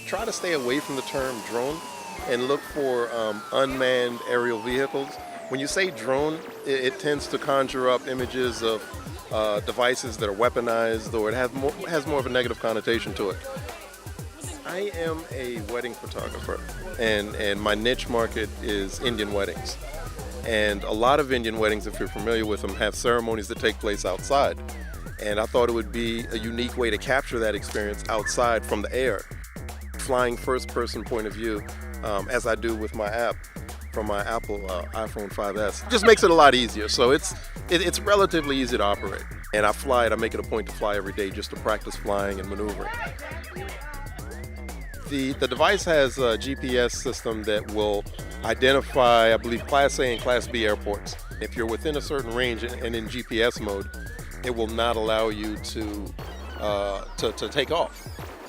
Try to stay away from the term drone and look for unmanned aerial vehicles. When you say drone, it tends to conjure up images of devices that are weaponized, or it has more of a negative connotation to it. I am a wedding photographer, and my niche market is Indian weddings. And a lot of Indian weddings, if you're familiar with them, have ceremonies that take place outside. And I thought it would be a unique way to capture that experience outside from the air, flying first-person point of view, as I do with my app from my Apple iPhone 5S. It just makes it a lot easier. So it's relatively easy to operate. And I make it a point to fly every day just to practice flying and maneuvering. The device has a GPS system that will identify, I believe, Class A and Class B airports. If you're within a certain range and in GPS mode, it will not allow you to take off.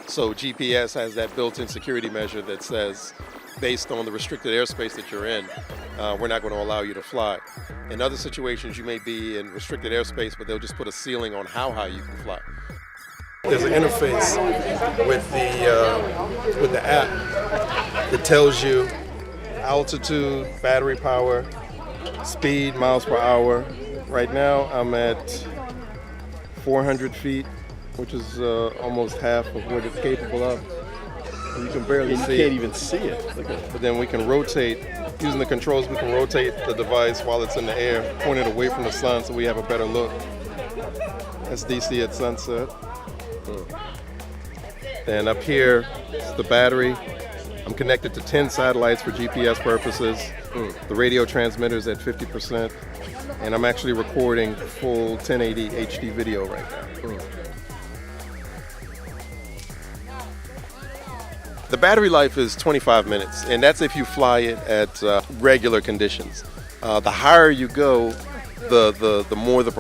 So GPS has that built-in security measure that says, based on the restricted airspace that you're in, we're not going to allow you to fly. In other situations, you may be in restricted airspace, but they'll just put a ceiling on how high you can fly. There's an interface with the app that tells you altitude, battery power, speed, miles per hour. Right now I'm at 400 feet, which is almost half of what it's capable of. And you can barely see it. You can't even see it. But then we can rotate, using the controls, we can rotate the device while it's in the air, point it away from the sun so we have a better look. That's DC at sunset. And up here is the battery. I'm connected to 10 satellites for GPS purposes. The radio transmitter's at 50%. And I'm actually recording full 1080 HD video right now. The battery life is 25 minutes, and that's if you fly it at regular conditions. The higher you go, the more the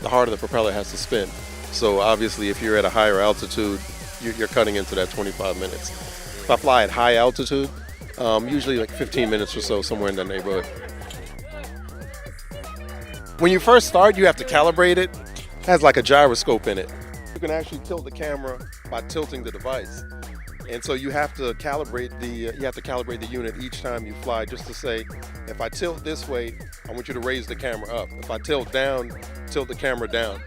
harder the propeller has to spin. So obviously, if you're at a higher altitude, you're cutting into that 25 minutes. If I fly at high altitude, usually like 15 minutes or so, somewhere in that neighborhood. When you first start, you have to calibrate it. It has like a gyroscope in it. You can actually tilt the camera by tilting the device. And so you have to calibrate the unit each time you fly, just to say, if I tilt this way, I want you to raise the camera up. If I tilt down, tilt the camera down.